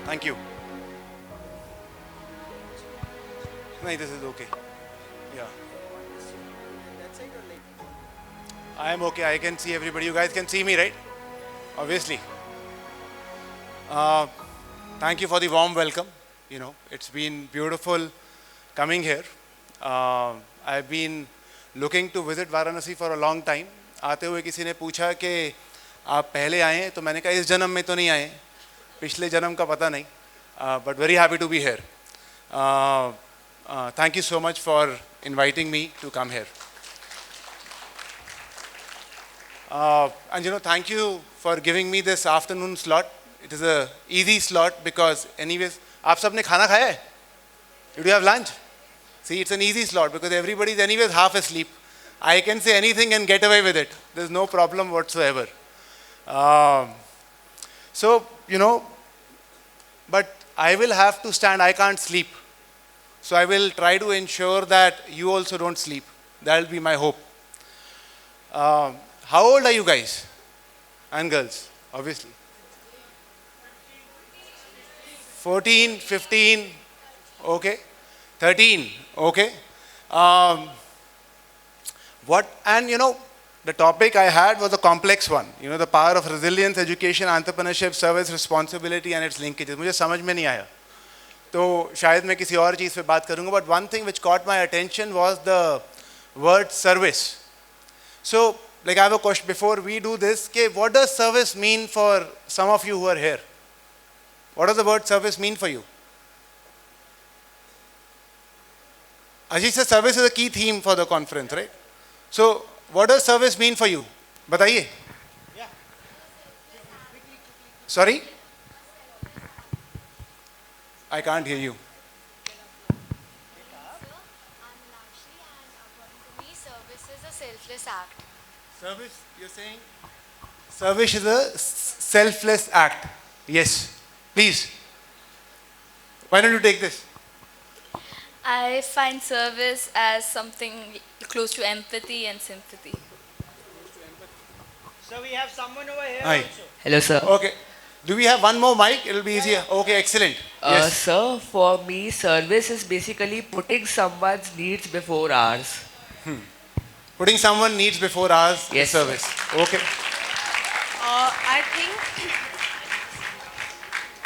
Thank you. No, this is okay. Yeah. I am okay. I can see everybody. You guys can see me, right? Obviously. Uh, Thank you for the warm welcome. It's been beautiful coming here. I've been looking to visit Varanasi for a long time. आते हुए किसी ने पूछा कि आप पहले आए हैं, तो मैंने कहा इस जन्म में तो नहीं आए, पिछले जन्म का पता नहीं, but very happy to be here. Thank you so much for inviting me to come here. And thank you for giving me this afternoon slot. It is a easy slot because anyways, आप सबने खाना खाया है? Did you have lunch? See, it's an easy slot because everybody is anyways half asleep. I can say anything and get away with it. There's no problem whatsoever. So, but I will have to stand. I can't sleep. So I will try to ensure that you also don't sleep. That will be my hope. How old are you guys? And girls, obviously. 14, 15, okay. 13, okay. The topic I had was a complex one. The power of resilience, education, entrepreneurship, service, responsibility and its linkages. मुझे समझ में नहीं आया. तो शायद मैं किसी और चीज़ पे बात करूँगा. But one thing which caught my attention was the word service. So, I have a question before we do this. What does service mean for some of you who are here? What does the word service mean for you? Ajit said service is a key theme for the conference, right? So, what does service mean for you? बताइए. Yeah. Sorry? I can't hear you. Sir, I'm Lakshmi and according to me, service is a selfless act. Service, you're saying? Service is a selfless act. Yes. Please. Why don't you take this? I find service as something close to empathy and sympathy. So we have someone over here Hi. also. Hello, sir. Okay. Do we have one more mic? It'll be easier. Okay, excellent. Yes. Sir, for me, service is basically putting someone's needs before ours. Putting someone's needs before ours is Yes, sir. service. Okay.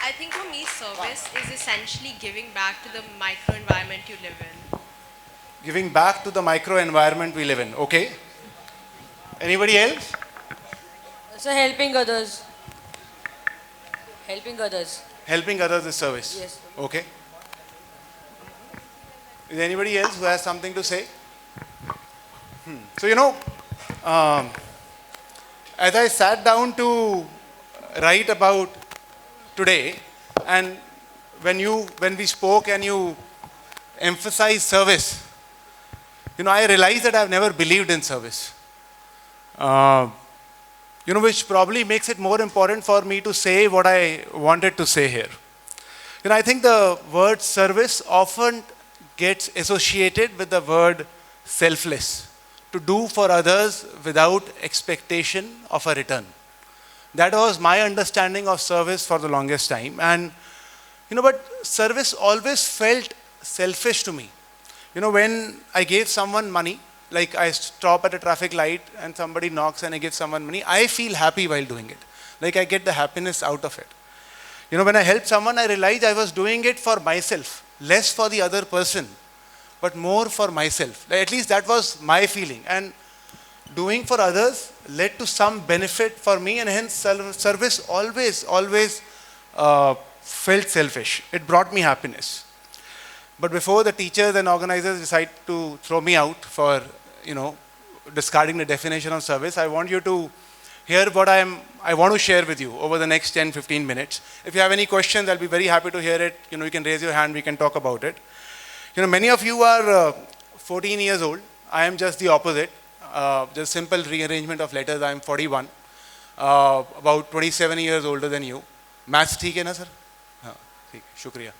I think for me, service is essentially giving back to the micro environment you live in. Giving back to the micro environment we live in. Okay. Anybody else? So helping others. Helping others. Helping others is service. Yes. Okay. Is anybody else who has something to say? So, as I sat down to write about today, and when we spoke and you emphasized service, I realized that I've never believed in service. Which probably makes it more important for me to say what I wanted to say here. I think the word service often gets associated with the word selfless, to do for others without expectation of a return. That was my understanding of service for the longest time. And, but service always felt selfish to me. When I gave someone money, like I stop at a traffic light and somebody knocks and I give someone money, I feel happy while doing it. Like I get the happiness out of it. When I helped someone, I realized I was doing it for myself, less for the other person, but more for myself. At least that was my feeling. And doing for others led to some benefit for me, and hence service always felt selfish. It brought me happiness. But before the teachers and organizers decide to throw me out for, discarding the definition of service, I want you to hear what I want to share with you over the next 10-15 minutes. If you have any questions, I'll be very happy to hear it. You can raise your hand, we can talk about it. Many of you are 14 years old. I am just the opposite. Just simple rearrangement of letters. I am 41. About 27 years older than you. Maths ठीक है ना sir? हाँ, ठीक है, शुक्रिया.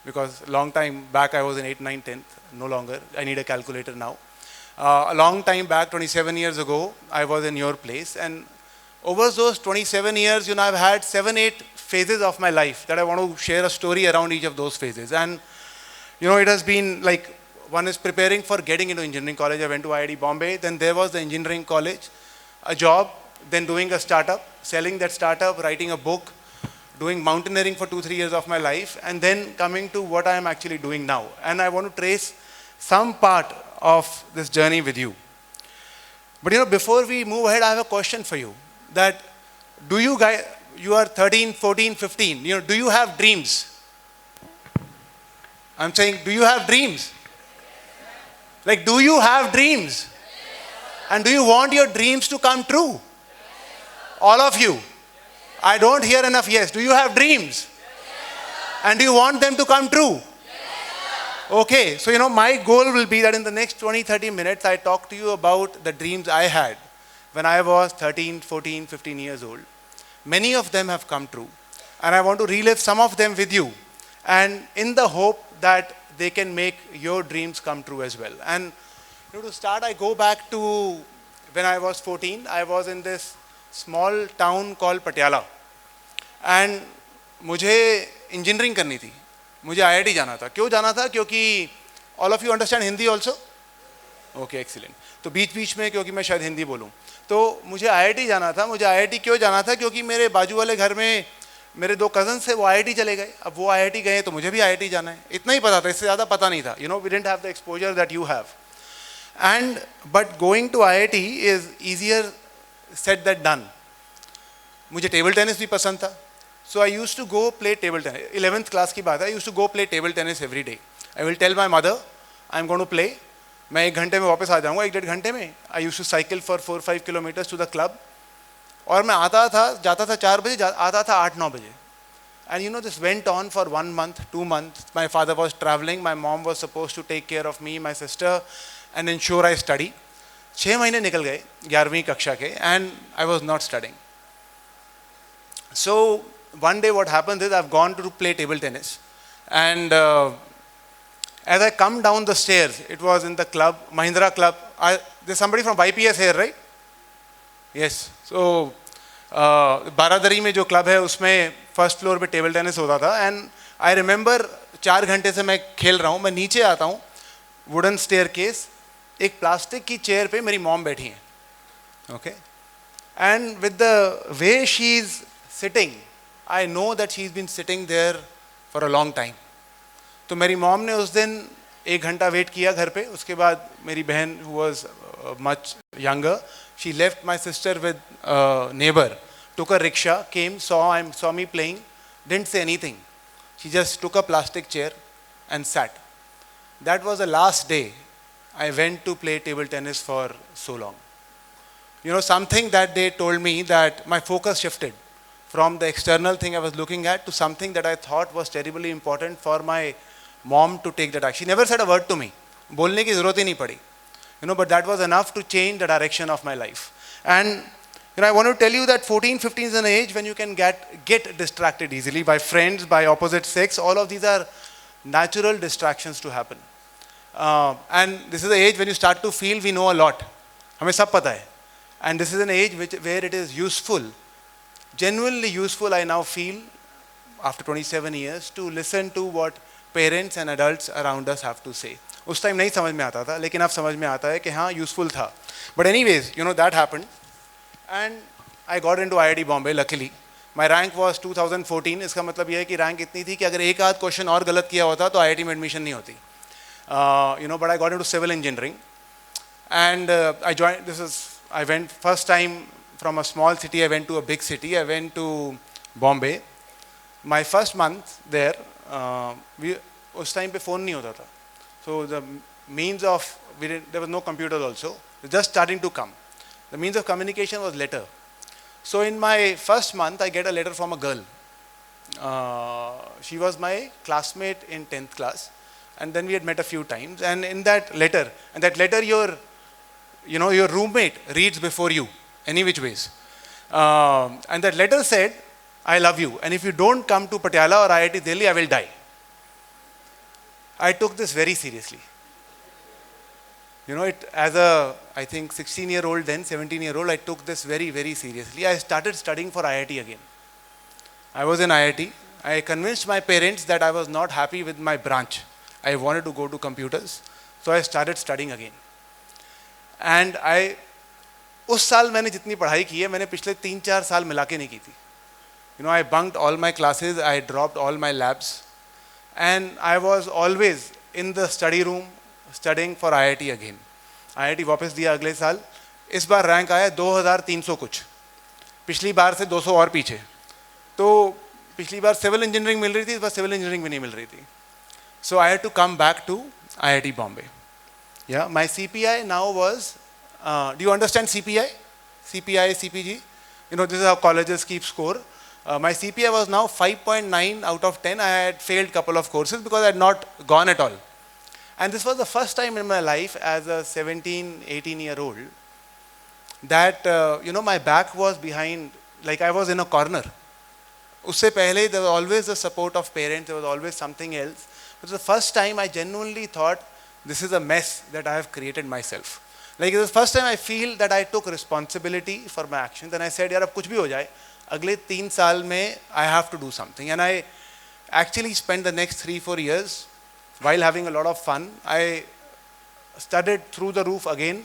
Because long time back I was in 8th, 9th, 10th. No longer. I need a calculator now. A long time back, 27 years ago, I was in your place. And over those 27 years, I've had 7, 8 phases of my life that I want to share a story around each of those phases. And it has been like, one is preparing for getting into engineering college. I went to IIT Bombay, then there was the engineering college, a job, then doing a startup, selling that startup, writing a book, doing mountaineering for 2-3 years of my life, and then coming to what I am actually doing now. And I want to trace some part of this journey with you. But before we move ahead, I have a question for you. That do you guys, you are 13, 14, 15, do you have dreams? I'm saying, do you have dreams? Like, do you have dreams? And do you want your dreams to come true? All of you. I don't hear enough yes. Do you have dreams? And do you want them to come true? Okay, so my goal will be that in the next 20-30 minutes, I talk to you about the dreams I had when I was 13, 14, 15 years old. Many of them have come true. And I want to relive some of them with you. And in the hope that they can make your dreams come true as well. And to start, I go back to when I was 14. I was in this small town called Patiala. And मुझे engineering करनी थी. मुझे IIT जाना था. क्यों जाना था? क्योंकि all of you understand Hindi also? Okay, excellent. तो बीच में क्योंकि मैं शायद हिंदी बोलूँ. तो मुझे IIT जाना था. मुझे IIT क्यों जाना था? क्योंकि मेरे बाजू वाले घर में मेरे 2 cousins थे, वो IIT चले गए. अब वो IIT गए तो मुझे भी IIT जाना है. इतना ही पता था, इससे ज़्यादा पता नहीं था. We didn't have the exposure that you have. But going to IIT is easier said than done. मुझे टेबल टेनिस भी पसंद था. So I used to go play table tennis. 11th class की बात है. I used to go play table tennis every day. I will tell my mother, I'm going to play. मैं 1 घंटे में वापस आ जाऊँगा, 1-1.5 घंटे में. I used to cycle for 4-5 kilometers to the club. और मैं आता था, जाता था 4 बजे, आता था 8-9 बजे. And this went on for 1 month, 2 months. My father was traveling. My mom was supposed to take care of me, my sister, and ensure I study. 6 महीने निकल गए 11वीं कक्षा के, and I was not studying. So one day what happens is I've gone to play table tennis, and as I come down the stairs, it was in the club, Mahindra club. There's somebody from YPS here, right? Yes. So बारादरी में जो club है उसमें first floor पे table tennis होता था. And I remember 4 घंटे से मैं खेल रहा हूँ. मैं नीचे आता हूँ, वुडन स्टेयर केस, एक प्लास्टिक की चेयर पे मेरी मॉम बैठी है. Okay, and with the way she is sitting, I know that she is been sitting there for a long time. तो मेरी मॉम ने उस दिन 1 घंटा वेट किया घर पे. उसके बाद मेरी बहन who was much younger, she left my sister with a neighbor, took a rickshaw, came, saw me playing, didn't say anything. She just took a plastic chair and sat. That was the last day I went to play table tennis for so long. Something that they told me, that my focus shifted from the external thing I was looking at to something that I thought was terribly important for my mom to take that action. She never said a word to me. बोलने की ज़रूरत ही नहीं पड़ी. But that was enough to change the direction of my life. And I want to tell you that 14, 15 is an age when you can get distracted easily by friends, by opposite sex. All of these are natural distractions to happen. And this is the age when you start to feel we know a lot. हमें सब पता है. And this is an age where it is useful, genuinely useful, I now feel, after 27 years, to listen to what parents and adults around us have to say. उस time नहीं समझ में आता था, लेकिन अब समझ में आता है कि हाँ यूज़फुल था. But anyways that happened and I got into IIT Bombay. Luckily my rank was 2014. इसका मतलब ये है कि रैंक इतनी थी कि अगर एक आध क्वेश्चन और गलत किया होता तो IIT में एडमिशन नहीं होती. But I got into civil engineering and I join I went first time from a small city, I went to a big city. I went to Bombay. My first month there, उस time पे phone नहीं होता था. So the means of, there was no computer also, just starting to come. The means of communication was letter. So in my first month, I get a letter from a girl. She was my classmate in 10th class, and then we had met a few times. And in that letter, your roommate reads before you, any which ways. And that letter said, I love you, and if you don't come to Patiala or IIT Delhi, I will die. I took this very seriously. As a, I think 16-year-old then, 17-year-old, I took this very, very seriously. I started studying for IIT again. I was in IIT. I convinced my parents that I was not happy with my branch. I wanted to go to computers. So I started studying again. And उस साल मैंने जितनी पढ़ाई की है मैंने पिछले 3-4 साल मिला के नहीं की थी. I bunked all my classes, I dropped all my labs, and I was always in the study room studying for IIT again. IIT वापस दिया अगले साल. इस बार रैंक आया 2300 कुछ. पिछली बार से 200 और पीछे. तो पिछली बार सिविल इंजीनियरिंग मिल रही थी, इस बार सिविल इंजीनियरिंग भी नहीं मिल रही थी. So I had to come back to IIT Bombay. Yeah, my CPI now was, do you understand CPI? CPI, CPG? This is how colleges keep score. My CPI was now 5.9 out of 10. I had failed couple of courses because I had not gone at all. And this was the first time in my life as a 17, 18-year-old that, my back was behind, like I was in a corner. Usse pehle, there was always the support of parents, there was always something else. It was the first time I genuinely thought, this is a mess that I have created myself. Like it was the first time I feel that I took responsibility for my actions and I said, yaar, ab kuch bhi ho jaye, अगले 3 साल में I have to do something. And I actually spent the next 3-4 years while having a lot of fun. I studied through the roof again,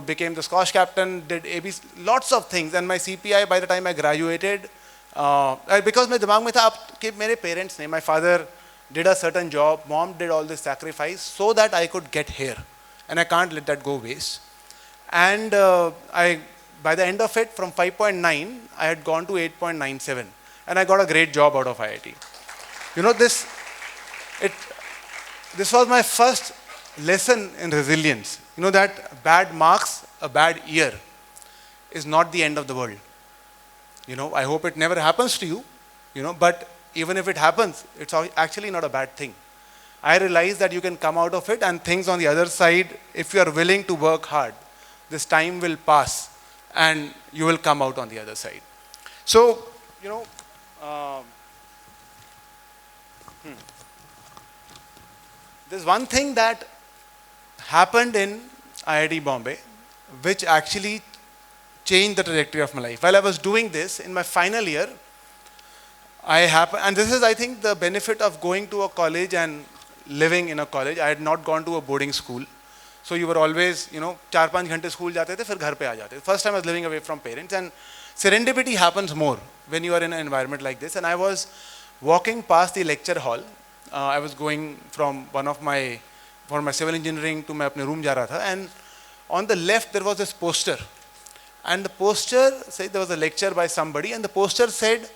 became the squash captain, did ABC, lots of things. And my CPI by the time I graduated, because my दिमाग में था कि मेरे parents ने, my father did a certain job, mom did all this sacrifice so that I could get here. And I can't let that go waste. And by the end of it, from 5.9, I had gone to 8.97. And I got a great job out of IIT. This was my first lesson in resilience. That bad marks, a bad year, is not the end of the world. I hope it never happens to you, but even if it happens, it's actually not a bad thing. I realized that you can come out of it and things on the other side, if you are willing to work hard, this time will pass and you will come out on the other side. So, there's one thing that happened in IIT Bombay which actually changed the trajectory of my life. While I was doing this in my final year, and this is I think the benefit of going to a college and living in a college. I had not gone to a boarding school. So you were always, 4-5 घंटे school जाते थे, फिर घर पे आ जाते थे. First time I was living away from parents, and serendipity happens more when you are in an environment like this. And I was walking past the lecture hall. I was going from for my civil engineering to मैं अपने room जा रहा था, and on the left there was this poster, and the poster said there was a lecture by somebody, and the poster said,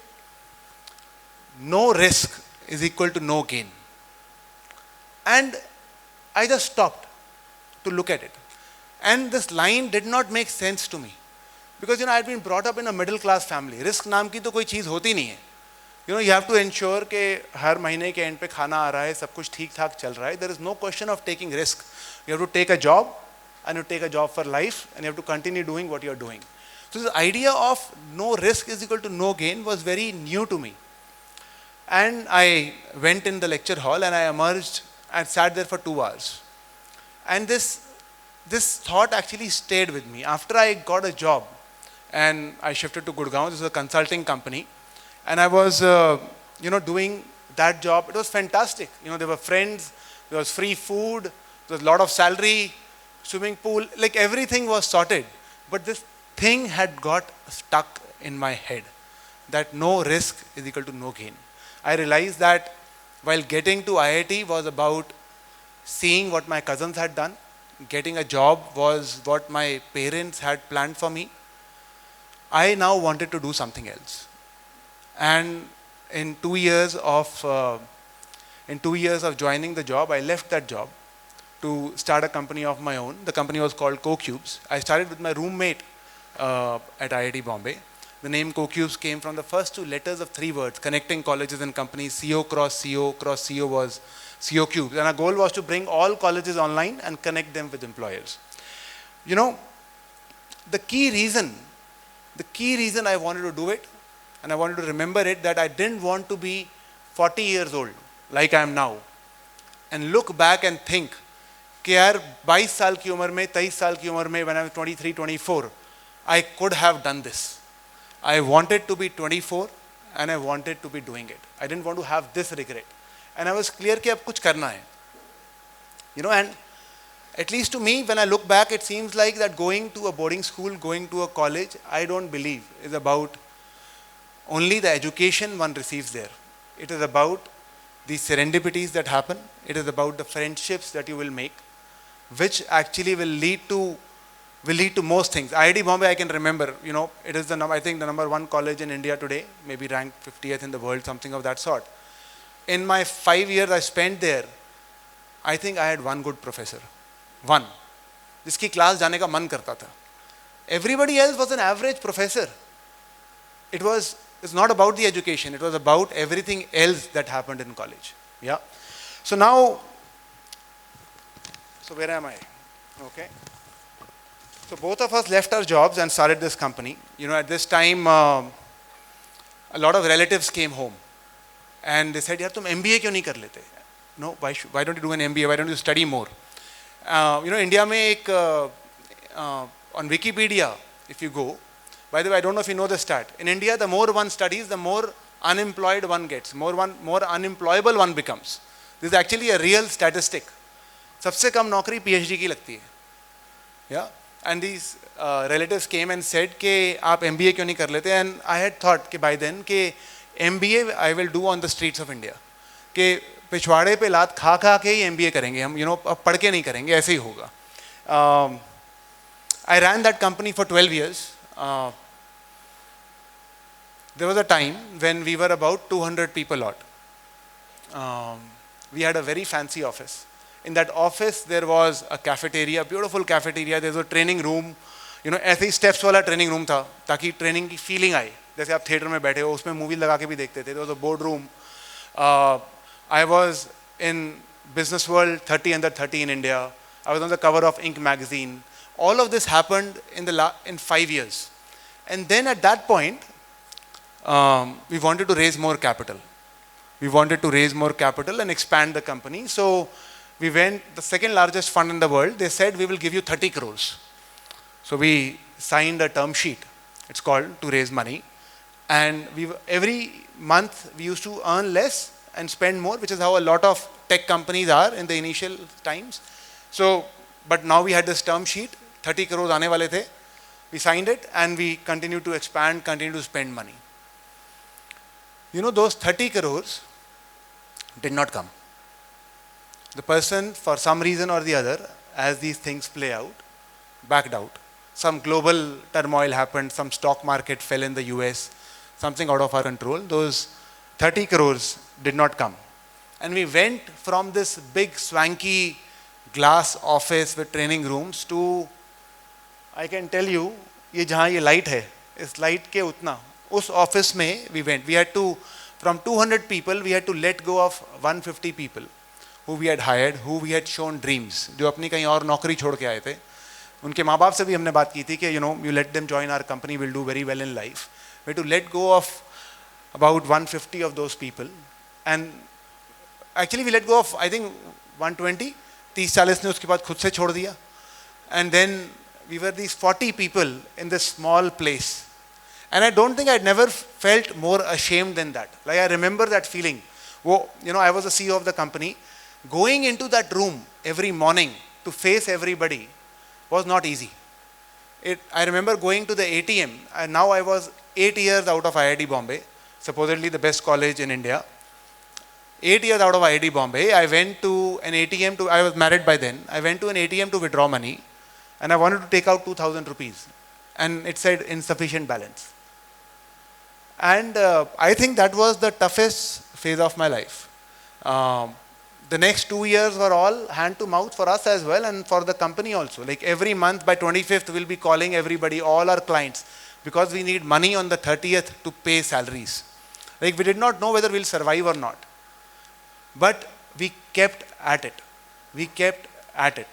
"No risk is equal to no gain." And I just stopped to look at it. And this line did not make sense to me. Because, I had been brought up in a middle class family. Risk नाम की तो कोई चीज़ होती नहीं है. You have to ensure कि हर महीने के end पे खाना आ रहा है, सब कुछ ठीक ठाक चल रहा है. There is no question of taking risk. You have to take a job, and you take a job for life, and you have to continue doing what you are doing. So the idea of no risk is equal to no gain was very new to me. And I went in the lecture hall and I emerged and sat there for 2 hours. And this thought actually stayed with me. After I got a job and I shifted to Gurgaon, this is a consulting company, and I was, doing that job. It was fantastic. There were friends, there was free food, there was a lot of salary, swimming pool, like everything was sorted. But this thing had got stuck in my head, that no risk is equal to no gain. I realized that while getting to IIT was about seeing what my cousins had done, getting a job was what my parents had planned for me. I now wanted to do something else. And in 2 years of joining the job, I left that job to start a company of my own. The company was called CoCubes. I started with my roommate at IIT Bombay. The name CoCubes came from the first 2 letters of 3 words, connecting colleges and companies. CO cross CO was CoCubes. And our goal was to bring all colleges online and connect them with employers. The key reason I wanted to do it, and I wanted to remember it, that I didn't want to be 40 years old like I am now and look back and think कि यार 22 साल की उम्र में, 23 साल की उम्र में, when I was 23, 24, I could have done this. I wanted to be 24 and I wanted to be doing it. I didn't want to have this regret. And I was clear कि अब कुछ करना है. You know, and at least to me, when I look back, it seems like that going to a boarding school, going to a college, I don't believe is about only the education one receives there. It is about the serendipities that happen. It is about the friendships that you will make, which actually will lead to most things. IIT Bombay, I can remember, you know, it is I think the number one college in India today, maybe ranked 50th in the world, something of that sort. In my 5 years I spent there, I think I had one good professor. One. जिसकी class जाने का मन करता था. Everybody else was an average professor. It's not about the education, it was about everything else that happened in college. Yeah. So now, so where am I? Okay. So both of us left our jobs and started this company. You know, at this time, a lot of relatives came home and they said, "Yaar, tum MBA क्यों नहीं कर लेते? No, why don't you do an MBA? Why don't you study more?" You know, India में एक on Wikipedia, if you go, by the way, I don't know if you know the stat. In India, the more one studies, the more unemployed one gets, more unemployable one becomes. This is actually a real statistic. सबसे कम नौकरी PhD की लगती है. Yeah. And these relatives came and said कि आप MBA क्यों नहीं कर लेते? And I had thought कि by then कि MBA I will do on the streets of India. कि पिछवाड़े पे लात खा खा के ही MBA करेंगे हम, you know, अब पढ़ के नहीं करेंगे, ऐसे ही होगा. I ran that company for 12 years. There was a time when we were about 200 people odd. We had a very fancy office. In that office there was a cafeteria, beautiful cafeteria. There was a training room. You know, ऐसे ही steps वाला training room था, ताकि training की feeling आए. जैसे आप theater में बैठे हो, उसमें movie लगा के भी देखते थे. There was a board room. I was in Business World 30 under 30 in India. I was on the cover of Inc magazine. All of this happened in 5 years. And then at that point, we wanted to raise more capital. We wanted to raise more capital and expand the company. So we went, the second largest fund in the world, they said, we will give you 30 crores. So we signed a term sheet, it's called, to raise money. And every month we used to earn less and spend more, which is how a lot of tech companies are in the initial times. So, but now we had this term sheet, 30 crores aane wale the. We signed it and we continued to expand, continued to spend money. You know, those 30 crores did not come. The person, for some reason or the other, as these things play out, backed out. Some global turmoil happened, some stock market fell in the US, something out of our control. Those 30 crores did not come. And we went from this big swanky glass office with training rooms to, I can tell you, ये जहाँ ये light है, इस light के उतना, उस office में we went. We had to, from 200 people, we had to let go of 150 people who we had hired, who we had shown dreams, जो अपनी कहीं और नौकरी छोड़ के आए थे. उनके माँ बाप से भी हमने बात की थी कि, you know, you let them join our company, we'll do very well in life. We had to let go of about 150 of those people. And actually we let go of, I think, 120. 30-40 ने उसके बाद खुद से छोड़ दिया. And then we were these 40 people in this small place. And I don't think I'd never felt more ashamed than that. Like, I remember that feeling. Well, you know, I was the CEO of the company. Going into that room every morning to face everybody was not easy. I remember going to the ATM, and now I was 8 years out of IIT Bombay, supposedly the best college in India. 8 years out of IIT Bombay, I went to an ATM I was married by then. I went to an ATM to withdraw money, and I wanted to take out 2,000 rupees. And it said insufficient balance. And I think that was the toughest phase of my life. The next 2 years were all hand to mouth for us as well, and for the company also. Like, every month by 25th, we'll be calling everybody, all our clients, because we need money on the 30th to pay salaries. Like, we did not know whether we'll survive or not. But we kept at it. We kept at it.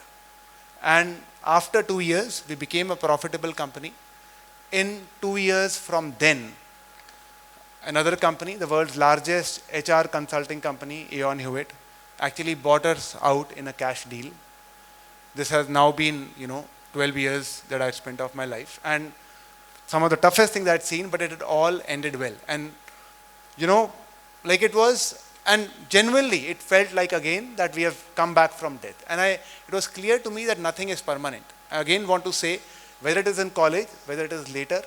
And after 2 years, we became a profitable company. In 2 years from then, another company, the world's largest HR consulting company, Aon Hewitt, actually bought us out in a cash deal. This has now been, 12 years that I've spent of my life. And some of the toughest things I'd seen, but it had all ended well. And you know, like it was, and genuinely it felt like again that we have come back from death. And it was clear to me that nothing is permanent. I again want to say, whether it is in college, whether it is later,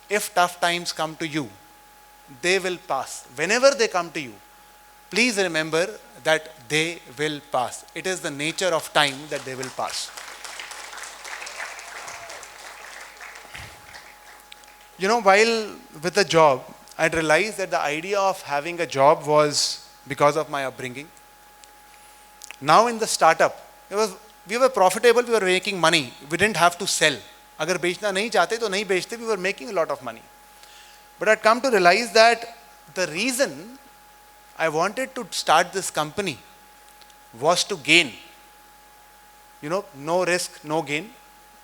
if tough times come to you, they will pass. Whenever they come to you, please remember that they will pass. It is the nature of time that they will pass. You know, while with the job, I realized that the idea of having a job was because of my upbringing. Now in the startup, we were profitable, we were making money. We didn't have to sell. अगर बेचना नहीं चाहते तो नहीं बेचते, we were making a lot of money. But I'd come to realize that the reason I wanted to start this company was to gain. You know, no risk, no gain.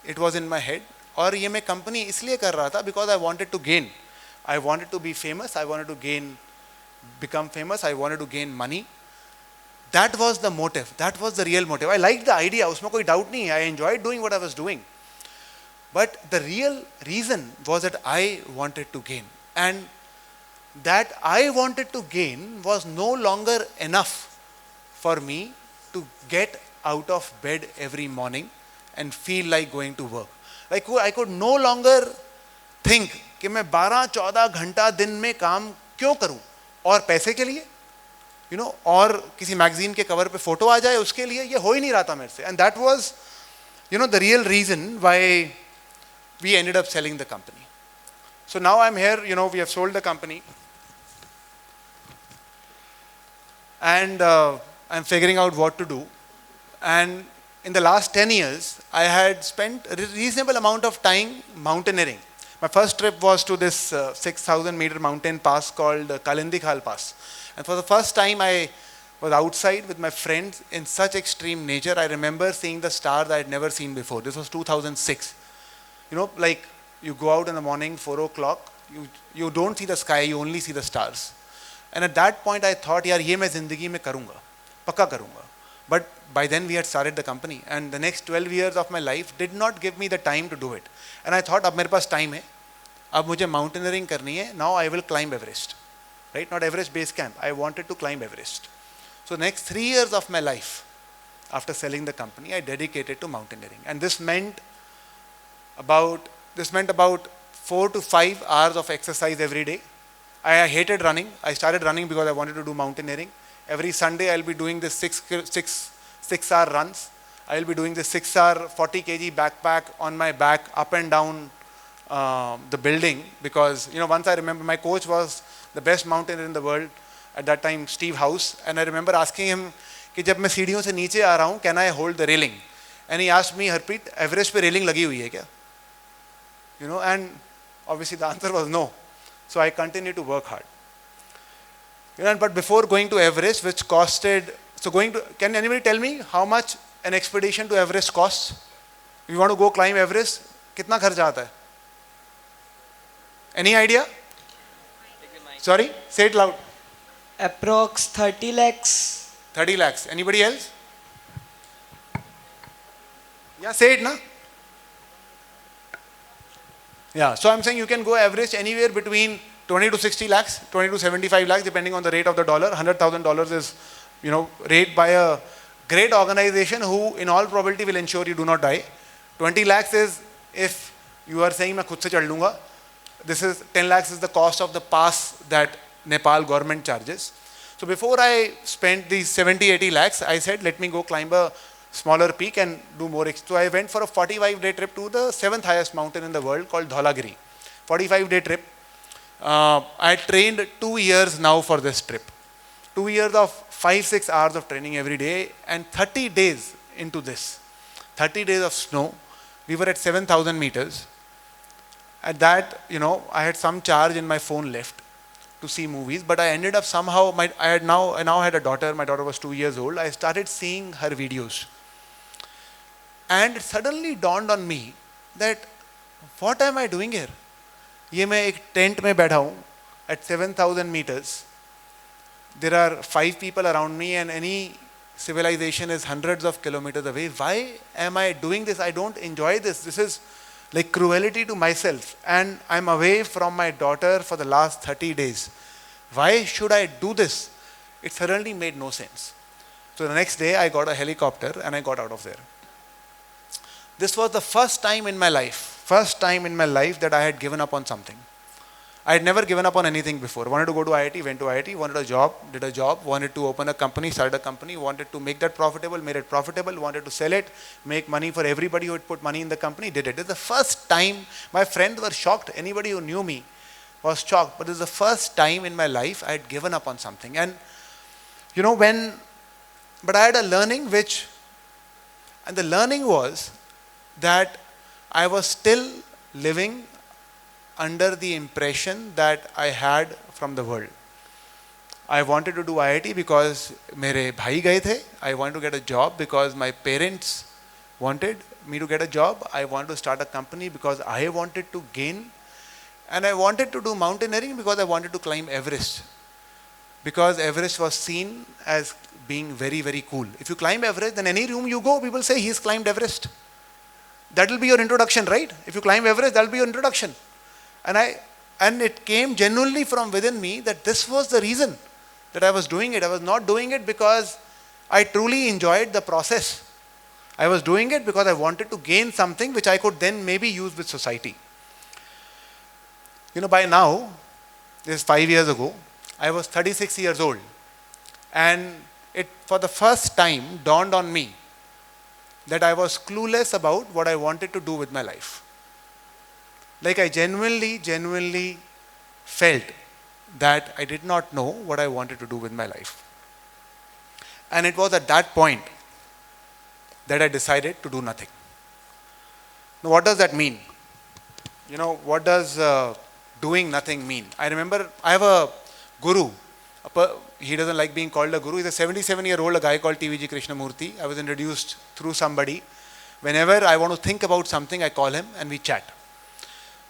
It was in my head. और ये मैं company इसलिए कर रहा था because I wanted to gain. I wanted to be famous. I wanted to become famous. I wanted to gain money. That was the motive. That was the real motive. I liked the idea. उसमें कोई doubt नहीं है. I enjoyed doing what I was doing. But the real reason was that I wanted to gain. And that I wanted to gain was no longer enough for me to get out of bed every morning and feel like going to work. Like I could no longer think कि मैं 12-14 घंटा दिन में काम क्यों करूं और पैसे के लिए, you know, और किसी मैगजीन के कवर पे फोटो आ जाए उसके लिए, ये हो ही नहीं रहा था मेरे से. And that was, you know, the real reason why we ended up selling the company. So now I'm here, you know, we have sold the company. And I'm figuring out what to do. And in the last 10 years, I had spent a reasonable amount of time mountaineering. My first trip was to this 6,000 meter mountain pass called Kalindi Khal Pass. And for the first time, I was outside with my friends in such extreme nature. I remember seeing the stars I had never seen before. This was 2006. You know, like you go out in the morning, 4 o'clock, you don't see the sky, you only see the stars. And at that point I thought, yaar, ye main zindagi mein karunga, pakka karunga. But by then we had started the company, and the next 12 years of my life did not give me the time to do it. And I thought, ab mere paas time hai, ab mujhe mountaineering karni hai, now I will climb Everest. Right? Not Everest base camp. I wanted to climb Everest. So next 3 years of my life, after selling the company, I dedicated to mountaineering. And this meant about 4 to 5 hours of exercise every day. I hated running. I started running because I wanted to do mountaineering. Every Sunday I'll be doing this 6-hour runs. I'll be doing this 6-hour 40 kg backpack on my back up and down the building, because, you know, once I remember my coach was the best mountaineer in the world at that time, Steve House, and I remember asking him कि जब मैं सीढ़ियों से नीचे आ रहा हूँ, can I hold the railing? And he asked me, Harpreet, Everest पे railing लगी हुई है क्या? You know, and obviously the answer was no. So I continued to work hard. You know, but before going to Everest, which costed, can anybody tell me how much an expedition to Everest costs? If you want to go climb Everest, कितना खर्चा आता है? Any idea? Sorry, say it loud. Approx 30 lakhs. 30 lakhs. Anybody else? Yeah, say it, na? Yeah, so I'm saying you can go average anywhere between 20 to 60 lakhs, 20 to 75 lakhs, depending on the rate of the dollar. $100,000 is, you know, rate by a great organization who in all probability will ensure you do not die. 20 lakhs is if you are saying मैं खुद से चढ़ लूँगा. This is 10 lakhs is the cost of the pass that Nepal government charges. So before I spent these 70-80 lakhs, I said, let me go climb a smaller peak and do more. So I went for a 45-day trip to the 7th highest mountain in the world called Dhaulagiri. 45-day trip. I trained 2 years now for this trip. 2 years of 5-6 hours of training every day, and 30 days into this. 30 days of snow. We were at 7,000 meters. At that, you know, I had some charge in my phone left to see movies, but I ended up somehow, I now had a daughter. My daughter was 2 years old. I started seeing her videos. And it suddenly dawned on me that, what am I doing here? ये मैं एक tent में बैठा हूँ at 7,000 meters. There are 5 people around me and any civilization is hundreds of kilometers away. Why am I doing this? I don't enjoy this. This is like cruelty to myself. And I'm away from my daughter for the last 30 days. Why should I do this? It suddenly made no sense. So the next day I got a helicopter and I got out of there. This was the first time in my life that I had given up on something. I had never given up on anything before. Wanted to go to IIT, went to IIT, wanted a job, did a job, wanted to open a company, started a company, wanted to make that profitable, made it profitable, wanted to sell it, make money for everybody who had put money in the company, did it. This is the first time. My friends were shocked. Anybody who knew me was shocked. But this is the first time in my life I had given up on something. And but I had a learning and the learning was that I was still living under the impression that I had from the world. I wanted to do IIT because mere bhai gaye the. I wanted to get a job because my parents wanted me to get a job. I wanted to start a company because I wanted to gain. And I wanted to do mountaineering because I wanted to climb Everest. Because Everest was seen as being very, very cool. If you climb Everest, then any room you go, people say he's climbed Everest. That will be your introduction, right? If you climb Everest, that will be your introduction. And it came genuinely from within me that this was the reason that I was doing it. I was not doing it because I truly enjoyed the process. I was doing it because I wanted to gain something which I could then maybe use with society. By now, this is 5 years ago, I was 36 years old. And it, for the first time, dawned on me that I was clueless about what I wanted to do with my life. Like I genuinely felt that I did not know what I wanted to do with my life. And it was at that point that I decided to do nothing. Now, what does that mean? What does doing nothing mean? I remember I have a guru. He doesn't like being called a guru. He's a 77-year-old, a guy called TVG Krishnamurti. I was introduced through somebody. Whenever I want to think about something, I call him and we chat.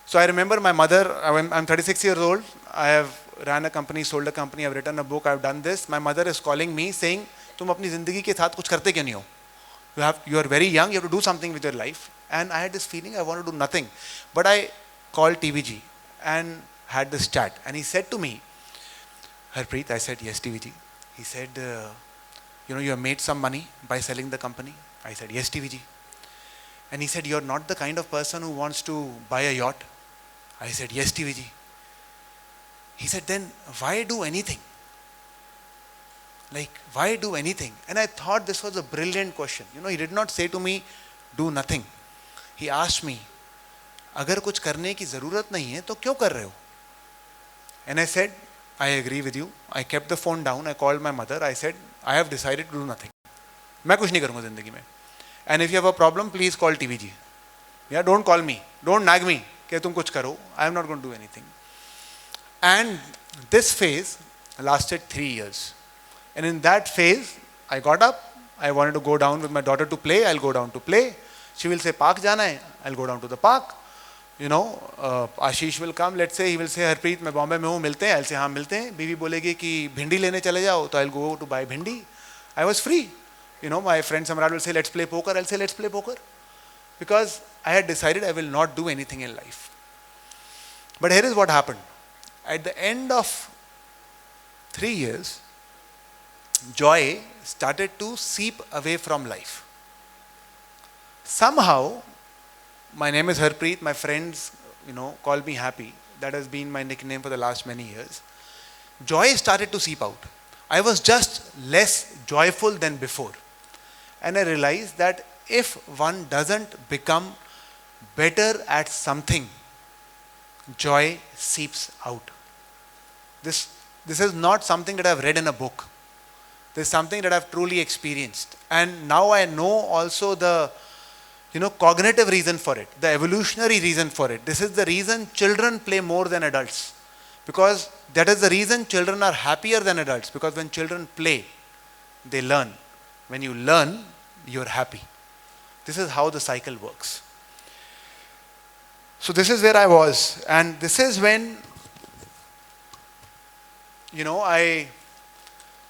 So I remember my mother, I'm 36 years old. I have ran a company, sold a company, I've written a book, I've done this. My mother is calling me saying, तुम अपनी जिंदगी के साथ कुछ करते क्यों नहीं हो? You are very young, you have to do something with your life. And I had this feeling I want to do nothing. But I called TVG and had this chat. And he said to me, Harpreet, I said, yes, TVG. He said, you have made some money by selling the company. I said, yes, TVG. And he said, you're not the kind of person who wants to buy a yacht. I said, yes, TVG. He said, then why do anything? Like, why do anything? And I thought this was a brilliant question. He did not say to me, do nothing. He asked me, अगर कुछ करने की ज़रूरत नहीं है तो क्यों कर रहे हो? And I said, I agree with you. I kept the phone down. I called my mother. I said, I have decided to do nothing. मैं कुछ नहीं करूँगा ज़िंदगी में. And if you have a problem, please call TVG. Yeah, don't call me. Don't nag me. कि तुम कुछ करो. I am not going to do anything. And this phase lasted 3 years. And in that phase, I got up. I wanted to go down with my daughter to play. I'll go down to play. She will say, park jana hai. I'll go down to the park. Ashish will come. Let's say he will say, Harpreet, मैं बॉम्बे में हूँ, मिलते हैं. I'll say, हाँ मिलते हैं. बीवी बोलेगी कि भिंडी लेने चले जाओ. तो I'll go to buy bhindi. I was free. My friend Samrat will say, let's play poker. I'll say, let's play poker. Because I had decided I will not do anything in life. But here is what happened. At the end of 3 years, joy started to seep away from life. Somehow, my name is Harpreet, my friends, call me Happy. That has been my nickname for the last many years. Joy started to seep out. I was just less joyful than before. And I realized that if one doesn't become better at something, joy seeps out. This is not something that I've read in a book. This is something that I've truly experienced. And now I know also the cognitive reason for it, the evolutionary reason for it. This is the reason children play more than adults. Because that is the reason children are happier than adults. Because when children play, they learn. When you learn, you're happy. This is how the cycle works. So this is where I was. And this is when, this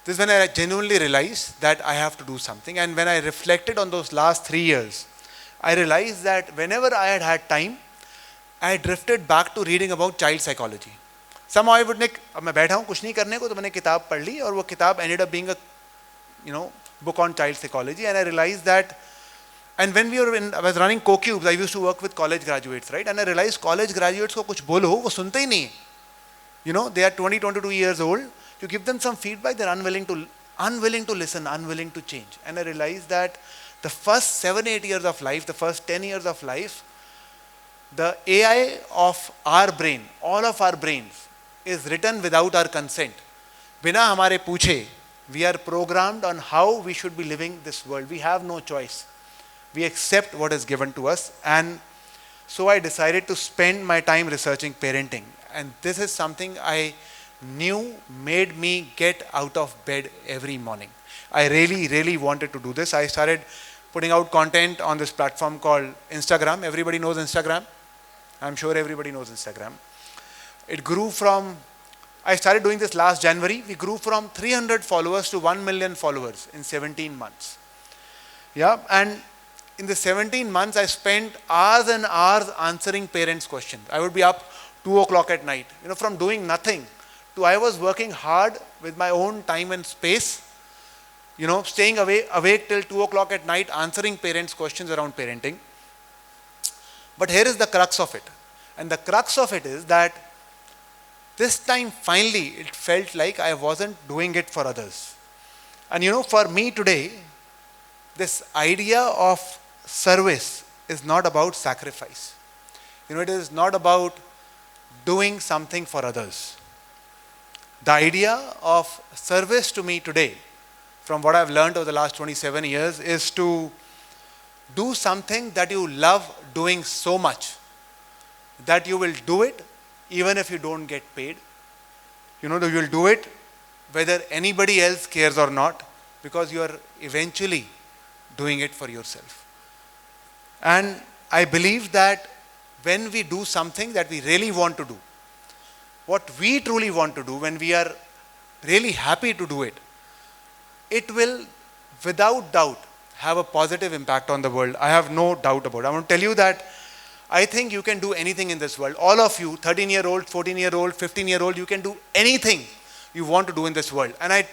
is when I genuinely realized that I have to do something. And when I reflected on those last 3 years, I realized that whenever I had time, I drifted back to reading about child psychology. somehow I would think, अब मैं बैठा हूँ कुछ नहीं करने को, तो मैंने किताब पढ़ ली और वो किताब ended up being a book on child psychology, and I realized that. And when I was running CoCubes, I used to work with college graduates, right? And I realized college graduates को कुछ बोलो वो सुनते ही नहीं है. They are 20, 22 years old. You give them some feedback, they're unwilling to listen, unwilling to change. And I realized that the first 7, 8 years of life, the first 10 years of life, the AI of our brain, all of our brains, is written without our consent. बिना हमारे पूछे, we are programmed on how we should be living this world. We have no choice. We accept what is given to us, and so I decided to spend my time researching parenting. And this is something I knew made me get out of bed every morning. I really, really wanted to do this. I started putting out content on this platform called Instagram. Everybody knows Instagram? I'm sure everybody knows Instagram. It grew from, I started doing this last January. We grew from 300 followers to 1 million followers in 17 months. Yeah, and in the 17 months, I spent hours and hours answering parents' questions. I would be up 2 o'clock at night, from doing nothing to I was working hard with my own time and space, staying awake till 2 o'clock at night, answering parents' questions around parenting. But here is the crux of it. And the crux of it is that this time, finally, it felt like I wasn't doing it for others. And for me today, this idea of service is not about sacrifice. It is not about doing something for others. The idea of service to me today, from what I've learned over the last 27 years, is to do something that you love doing so much that you will do it even if you don't get paid. You will do it whether anybody else cares or not, because you are eventually doing it for yourself. And I believe that when we do something that we really want to do, what we truly want to do, when we are really happy to do it, it will without doubt have a positive impact on the world. I have no doubt about it. I want to tell you that I think you can do anything in this world. All of you, 13-year-old, 14-year-old, 15-year-old, you can do anything you want to do in this world. And I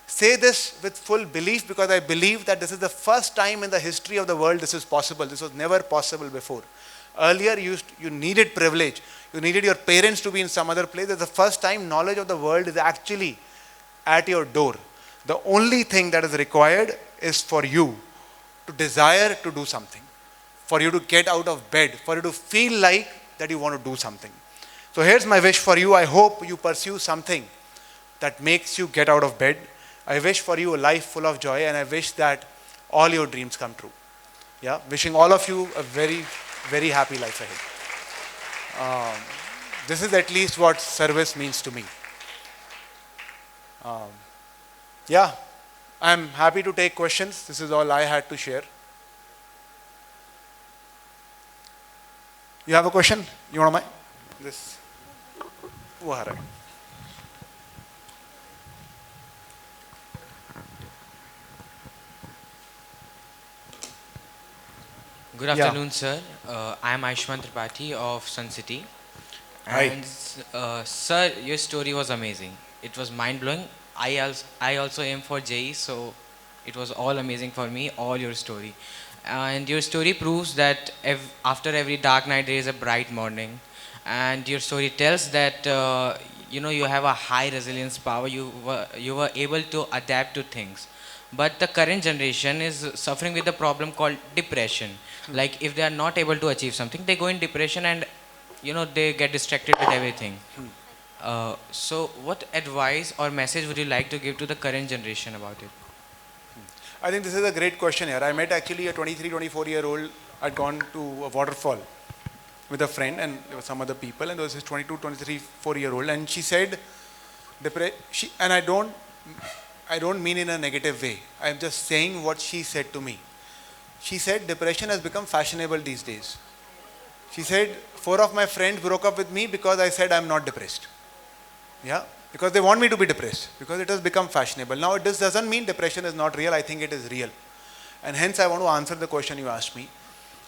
say this with full belief because I believe that this is the first time in the history of the world this is possible. This was never possible before. Earlier you needed privilege. You needed your parents to be in some other place. It's the first time knowledge of the world is actually at your door. The only thing that is required is for you to desire to do something, for you to get out of bed, for you to feel like that you want to do something. So here's my wish for you. I hope you pursue something that makes you get out of bed. I wish for you a life full of joy, and I wish that all your dreams come true. Yeah, wishing all of you a very, very happy life ahead. This is at least what service means to me. Yeah, I'm happy to take questions. This is all I had to share. You have a question? You want to mind? This. Good afternoon, sir. I am Aishman Tripathi of Sun City. And sir, your story was amazing. It was mind-blowing. I also aim for JEE, so it was all amazing for me, all your story. And your story proves that after every dark night there is a bright morning. And your story tells that you have a high resilience power. You were able to adapt to things. But the current generation is suffering with a problem called depression. Like if they are not able to achieve something, they go in depression and they get distracted with everything. So what advice or message would you like to give to the current generation about it? I think this is a great question here. I met actually a 23, 24-year-old. I'd gone to a waterfall with a friend and there were some other people, and there was this 22, 23, 4-year-old, and she said, and I don't mean in a negative way. I'm just saying what she said to me. She said depression has become fashionable these days. She said 4 of my friends broke up with me because I said I'm not depressed. Yeah, because they want me to be depressed, because it has become fashionable. Now this doesn't mean depression is not real. I think it is real. And hence I want to answer the question you asked me.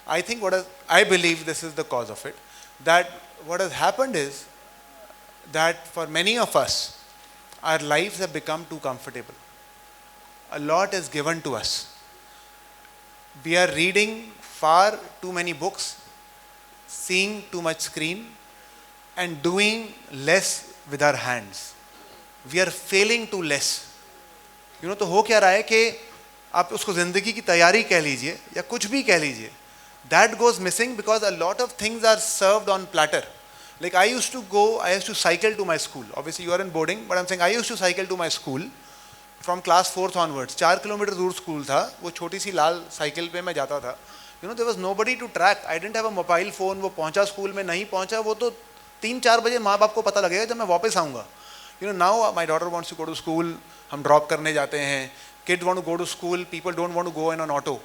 I think I believe this is the cause of it, that what has happened is that for many of us, our lives have become too comfortable. A lot is given to us. We are reading far too many books, seeing too much screen, and doing less with our hands. We are failing to less. तो हो क्या रहा है कि आप उसको ज़िंदगी की तैयारी कह लीजिए या कुछ भी कह लीजिए, that goes missing because a lot of things are served on platter. Like I used to cycle to my school. Obviously you are in boarding, but I'm saying I used to cycle to my school from class 4th onwards. 4 kilometre दूर school था, वो छोटी सी लाल cycle पे मैं जाता था. There was nobody to track. I didn't have a mobile phone. वो पहुंचा स्कूल में, नहीं पहुंचा, वो तो 3-4 बजे माँ बाप को पता लगेगा जब मैं वापस आऊँगा. Now my daughter wants to go to school. हम ड्रॉप करने जाते हैं. Kids want to go to school. People don't want to go in an auto.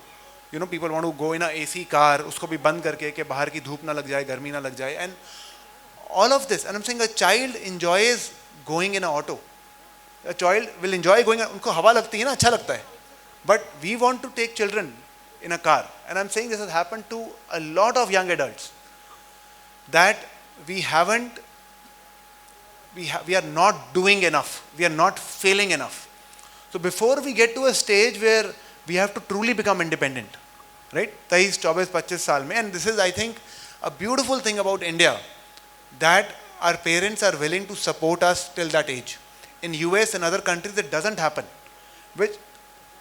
People want to go in a AC car. उसको भी बंद करके कि बाहर की धूप ना लग जाए, गर्मी ना लग जाए. And all of this. And I'm saying a child enjoys going in an auto. A child will enjoy going. उनको हवा लगती है ना, अच्छा लगता है. But we want to take children in a car. And I'm saying this has happened to a lot of young adults. That we are not doing enough. We are not failing enough. So before we get to a stage where we have to truly become independent, right? 23, 24, 25 साल में, and this is I think a beautiful thing about India, that our parents are willing to support us till that age. In US and other countries it doesn't happen, which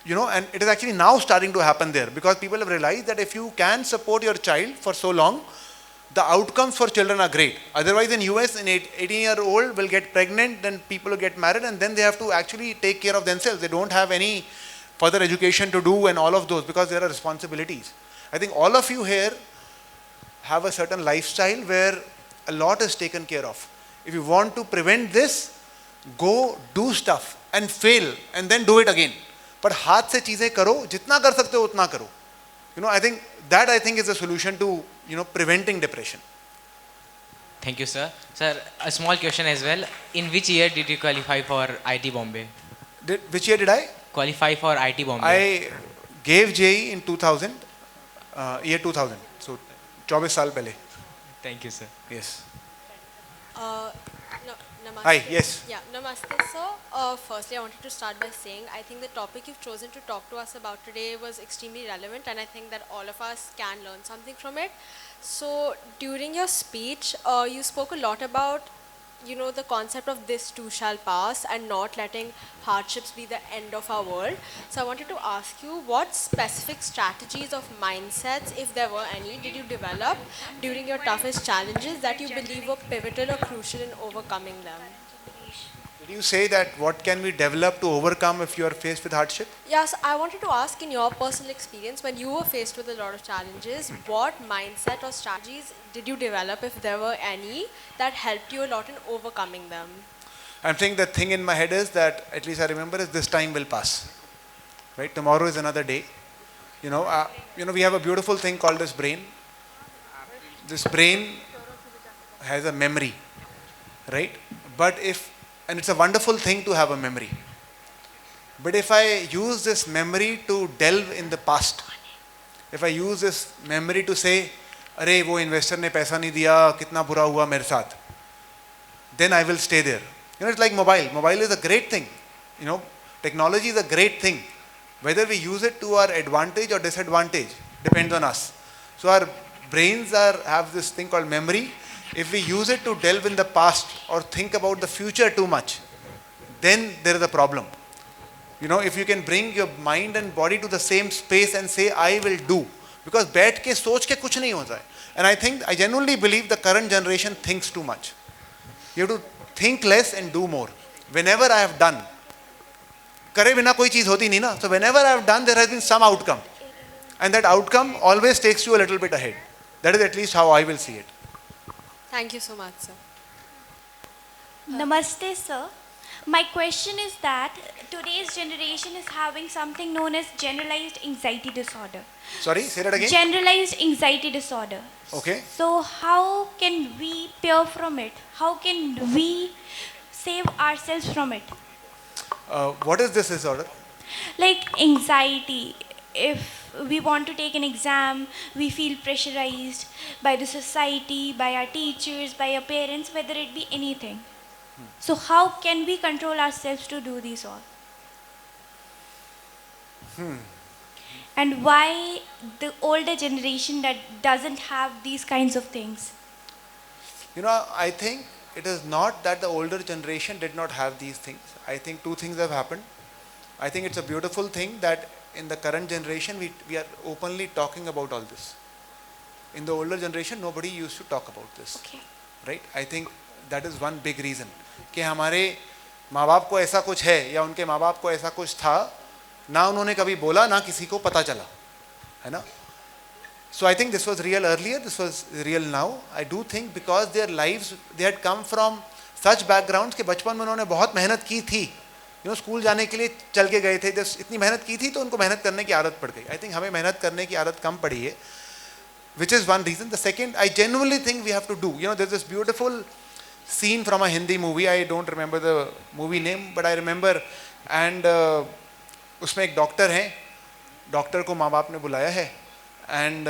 and it is actually now starting to happen there, because people have realized that if you can support your child for so long, the outcomes for children are great. Otherwise in US, an 18-year-old will get pregnant, then people will get married, and then they have to actually take care of themselves. They don't have any further education to do and all of those, because there are responsibilities. I think all of you here have a certain lifestyle where a lot is taken care of. If you want to prevent this, go do stuff and fail and then do it again. But हाथ से चीजें करो, जितना कर सकते हो उतना करो. I think is the solution to preventing depression. Thank you, sir. Sir, a small question as well. In which year did you qualify for IT Bombay? Which year did I? Qualify for IT Bombay. I gave JEE in 2000, year 2000. So 24 साल पहले. Thank you, sir. Yes. Namaste. Hi, yes. Yeah, namaste, sir. Firstly, I wanted to start by saying I think the topic you've chosen to talk to us about today was extremely relevant, and I think that all of us can learn something from it. So, during your speech, you spoke a lot about the concept of this too shall pass and not letting hardships be the end of our world. So I wanted to ask you, what specific strategies of mindsets, if there were any, did you develop during your toughest challenges that you believe were pivotal or crucial in overcoming them? Did you say that what can we develop to overcome if you are faced with hardship? Yes, I wanted to ask, in your personal experience, when you were faced with a lot of challenges, what mindset or strategies did you develop, if there were any, that helped you a lot in overcoming them? I'm saying the thing in my head is that, at least I remember, is this time will pass. Right? Tomorrow is another day. We have a beautiful thing called this brain. This brain has a memory, right? And it's a wonderful thing to have a memory. But if I use this memory to delve in the past, if I use this memory to say, अरे वो investor ने पैसा नहीं दिया, कितना बुरा हुआ मेरे साथ, then I will stay there. It's like mobile. Mobile is a great thing. Technology is a great thing. Whether we use it to our advantage or disadvantage depends on us. So our brains have this thing called memory. If we use it to delve in the past or think about the future too much, then there is a problem. If you can bring your mind and body to the same space and say, I will do. Because बैठ के सोच के कुछ नहीं होता है. And I genuinely believe the current generation thinks too much. You have to think less and do more. Whenever I have done, करे बिना कोई चीज होती नहीं ना. So whenever I have done, there has been some outcome. And that outcome always takes you a little bit ahead. That is at least how I will see it. Thank you so much, sir. Namaste, sir. My question is that today's generation is having something known as generalized anxiety disorder. Sorry, say that again. Generalized anxiety disorder. Okay. So how can we peer from it? How can we save ourselves from it? What is this disorder? Like anxiety. If we want to take an exam, we feel pressurized by the society, by our teachers, by our parents, whether it be anything. So how can we control ourselves to do these all? And why the older generation that doesn't have these kinds of things? You know, I think it is not that the older generation did not have these things. I think two things have happened. I think it's a beautiful thing that in the current generation we are openly talking about all this. In the older generation, nobody used to talk about this. Okay. Right? I think that is one big reason. कि हमारे माँ बाप को ऐसा कुछ है या उनके माँ बाप को ऐसा कुछ था, ना उन्होंने कभी बोला, ना किसी को पता चला, है ना? So I think this was real earlier, this was real now. I do think because their lives, they had come from such backgrounds कि बचपन में उन्होंने बहुत मेहनत की थी. स्कूल जाने के लिए चल के गए थे, जब इतनी मेहनत की थी तो उनको मेहनत करने की आदत पड़ गई. आई थिंक हमें मेहनत करने की आदत कम पड़ी है, which is one reason. The second, I genuinely think we have to do. There's this beautiful scene from a Hindi movie. I don't remember the movie name, but I remember. And उसमें एक doctor हैं, doctor को माँ बाप ने बुलाया है, and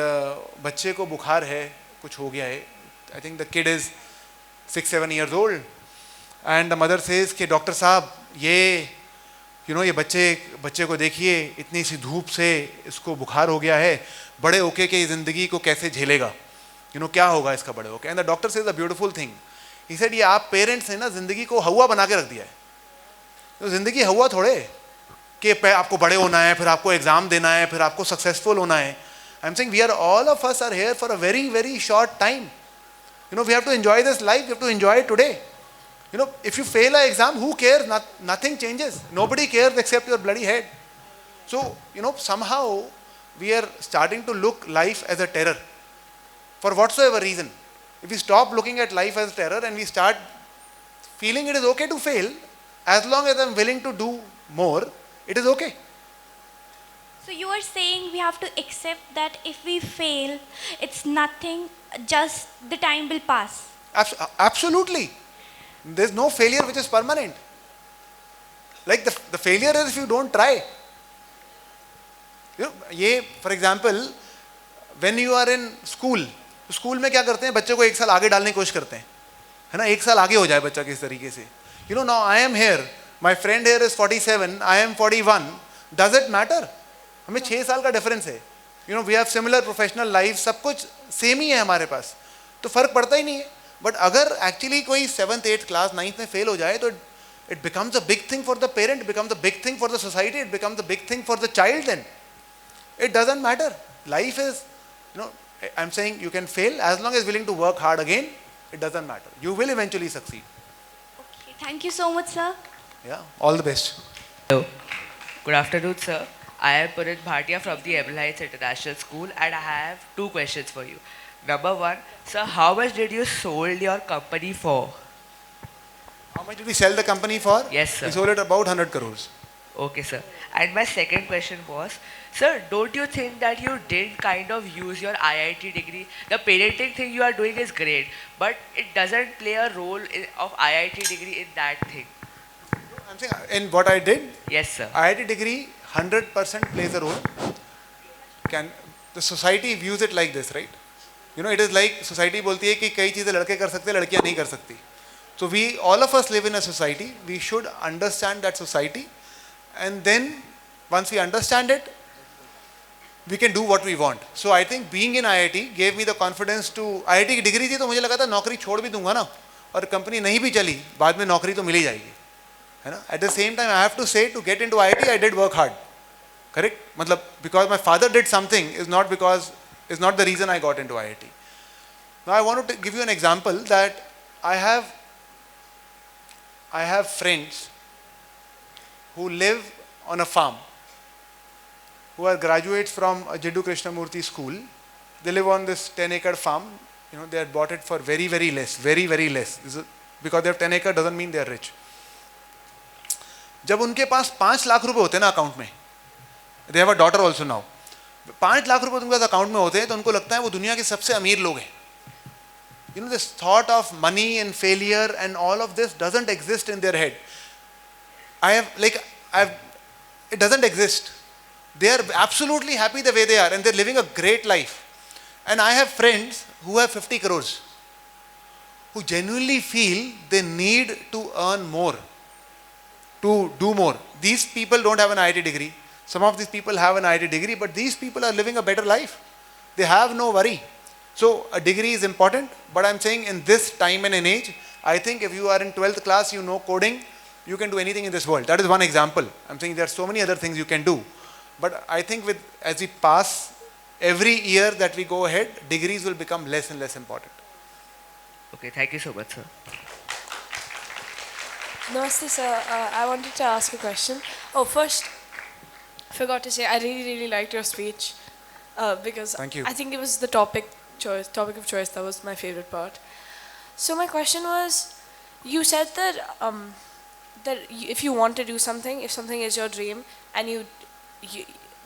बच्चे को बुखार है, कुछ हो गया है. I think the kid is 6-7 years old, and the mother says कि डॉक्टर साहब ये ये बच्चे को देखिए, इतनी सी धूप से इसको बुखार हो गया है, बड़े होके के ज़िंदगी को कैसे झेलेगा, क्या होगा इसका बड़े होके. And the doctor says a beautiful thing. He said ये आप पेरेंट्स ने ना ज़िंदगी को हवा बना के रख दिया है. तो ज़िंदगी हवा थोड़े कि आपको बड़े होना है, फिर आपको एग्ज़ाम देना है, फिर आपको सक्सेसफुल होना है. I am saying we are all of us are here for a very very short time. We have to enjoy this life, we have to enjoy it today. If you fail an exam, who cares? Nothing changes. Nobody cares except your bloody head. So, somehow we are starting to look life as a terror for whatsoever reason. If we stop looking at life as terror and we start feeling it is okay to fail, as long as I'm willing to do more, it is okay. So you are saying we have to accept that if we fail, it's nothing, just the time will pass. Absolutely. There's no failure which is permanent. Like the failure is if you don't try. For example, when you are in school, school में क्या करते हैं, बच्चे को एक साल आगे डालने की कोशिश करते हैं, है ना, एक साल आगे हो जाए बच्चा किस तरीके से. Now I am here, my friend here is 47, I am 41. Does it matter? हमें 6 साल का डिफरेंस है. We have similar professional lives, सब कुछ सेम ही है हमारे पास, तो फर्क पड़ता ही नहीं है. बट अगर एक्चुअली कोई 7th 8th क्लास 9th में फेल हो जाए तो it becomes a big thing for the parent, it becomes a big thing for the society, it becomes a big thing for the child. Then it doesn't matter. Life is I am saying you can fail as long as willing to work hard again. It doesn't matter, you will eventually succeed. Okay, thank you so much, sir. Yeah, all the best. Hello. Good afternoon, sir. I am Purit Bhatia from the Emerald Heights International School, and I have 2 questions for you. Number 1, sir, how much did you sold your company for? How much did we sell the company for? Yes, sir. We sold it about 100 crores. Okay, sir. And my second question was, sir, don't you think that you did kind of use your IIT degree? The parenting thing you are doing is great, but it doesn't play a role of IIT degree in that thing. I'm saying in what I did, Yes, sir. IIT degree 100% plays a role. The society views it like this, right? It is like society बोलती है कि कई चीज़ें लड़के कर सकते हैं, लड़कियां नहीं कर सकती. So we, all of us live in a society. We should understand that society, and then once we understand it, we can do what we want. So I think being in IIT gave me the confidence to. IIT की degree थी तो मुझे लगा था नौकरी छोड़ भी दूंगा ना, और कंपनी नहीं भी चली, बाद में नौकरी तो मिल ही जाएगी, है ना. At the same time, I have to say, to get into IIT, I did work hard. Correct? मतलब because my father did something is not the reason I got into IIT. Now I want to give you an example that I have friends who live on a farm, who are graduates from a Jiddu Krishnamurti school. They live on this 10-acre farm. They had bought it for very, very less, very, very less. Because they have 10 acre doesn't mean they are rich. जब उनके पास 5 लाख रुपए होते हैं ना account में, they have a daughter also now, 5 lakh रुपए उनके पास account में होते हैं तो उनको लगता है वो दुनिया के सबसे अमीर लोग हैं. This thought of money and failure and all of this doesn't exist in their head. It doesn't exist. They are absolutely happy the way they are, and they're living a great life. And I have friends who have 50 crores, who genuinely feel they need to earn more, to do more. These people don't have an IIT degree. Some of these people have an IIT degree, but these people are living a better life. They have no worry. So a degree is important, but I'm saying in this time and an age, I think if you are in 12th class, you know coding, you can do anything in this world. That is one example. I'm saying there are so many other things you can do. But I think as we pass every year that we go ahead, degrees will become less and less important. Okay, thank you so much, sir. Namaste, sir. I wanted to ask a question. Oh, first, forgot to say, I really liked your speech because Thank you. I think it was the topic of choice. That was my favorite part. So my question was, you said that if you want to do something, if something is your dream, and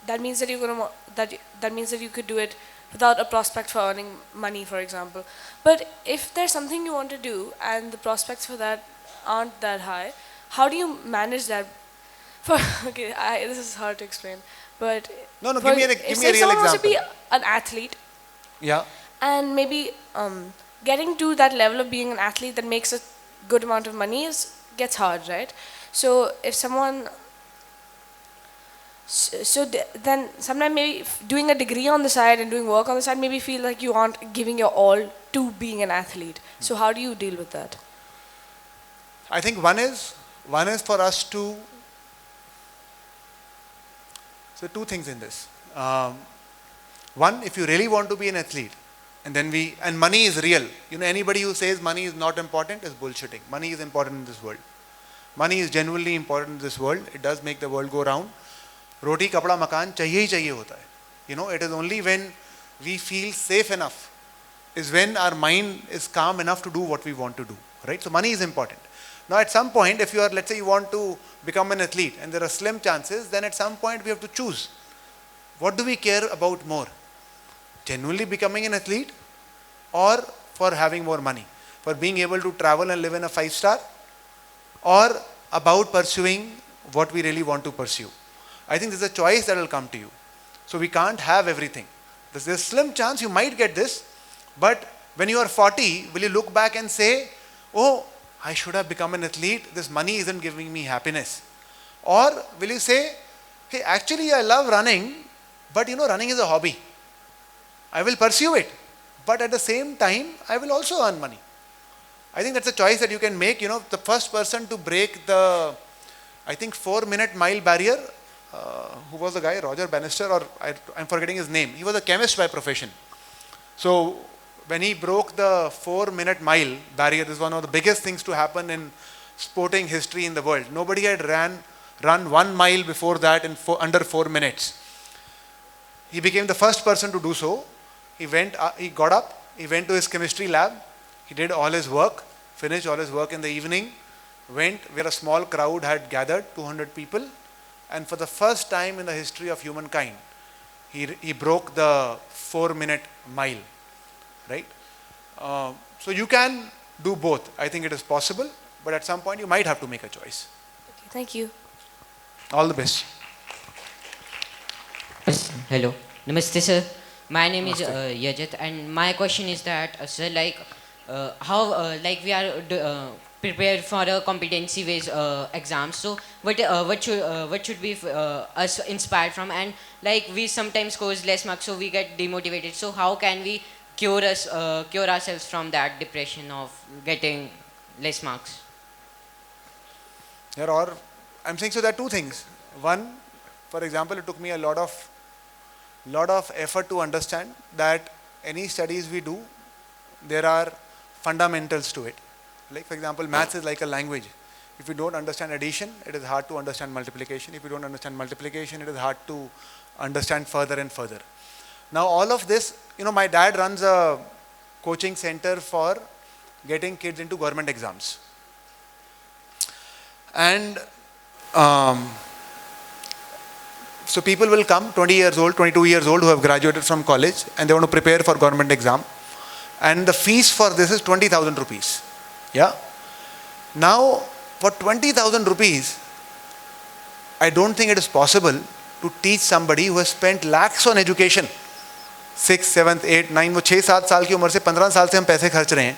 that means that that means that you could do it without a prospect for earning money, for example. But if there's something you want to do and the prospects for that aren't that high, how do you manage that? Okay, this is hard to explain, but No, give me a real someone wants to be example. an athlete, Yeah. and maybe getting to that level of being an athlete that makes a good amount of money gets hard, right? So if someone then sometimes maybe doing a degree on the side and doing work on the side maybe feel like you aren't giving your all to being an athlete. So how do you deal with that? I think one is for us to, so two things in this. One, if you really want to be an athlete, and money is real. You know, anybody who says money is not important is bullshitting. Money is important in this world. Money is genuinely important in this world. It does make the world go round. Roti, kapda, makan, chahiye hi chahiye hota hai. You know, it is only when we feel safe enough is when our mind is calm enough to do what we want to do, right? So money is important. Now at some point, if you are, let's say you want to become an athlete and there are slim chances, then at some point we have to choose. What do we care about more? Genuinely becoming an athlete, or for having more money? For being able to travel and live in a 5-star, or about pursuing what we really want to pursue? I think there's a choice that will come to you. So we can't have everything. There's a slim chance you might get this, but when you are 40, will you look back and say, oh, I should have become an athlete, this money isn't giving me happiness? Or will you say, hey, actually I love running, but you know, running is a hobby. I will pursue it, but at the same time, I will also earn money. I think that's a choice that you can make. You know, the first person to break the, I think 4-minute mile barrier, who was the guy, Roger Bannister, or I'm forgetting his name. He was a chemist by profession. So when he broke the 4-minute mile barrier, this is one of the biggest things to happen in sporting history in the world. Nobody had run 1 mile before that in under 4 minutes. He became the first person to do so. He got up, he went to his chemistry lab, he did all his work, finished all his work in the evening, went where a small crowd had gathered, 200 people, and for the first time in the history of humankind, he broke the 4-minute mile, right? So you can do both. I think it is possible, but at some point you might have to make a choice. Okay, thank you. All the best. Hello. Namaste, sir. My name is Namaste. Yajat, and my question is that, sir, how, we are prepared for a competency-based exam. So, what should be us inspired from? And we sometimes score less marks, so we get demotivated. So, how can we cure ourselves from that depression of getting less marks? I'm saying so there are two things. One, for example, it took me a lot of effort to understand that any studies we do, there are fundamentals to it. Like for example, maths is like a language. If you don't understand addition, it is hard to understand multiplication. If you don't understand multiplication, it is hard to understand further and further. Now all of this, you know, my dad runs a coaching center for getting kids into government exams. And so people will come, 20 years old, 22 years old, who have graduated from college and they want to prepare for government exam. And the fees for this is 20,000 rupees. Yeah. Now, for 20,000 rupees, I don't think it is possible to teach somebody who has spent lakhs on education. 6, 7, 8, 9, वो 6-7 साल की उम्र से 15 साल से हम पैसे खर्च रहे हैं.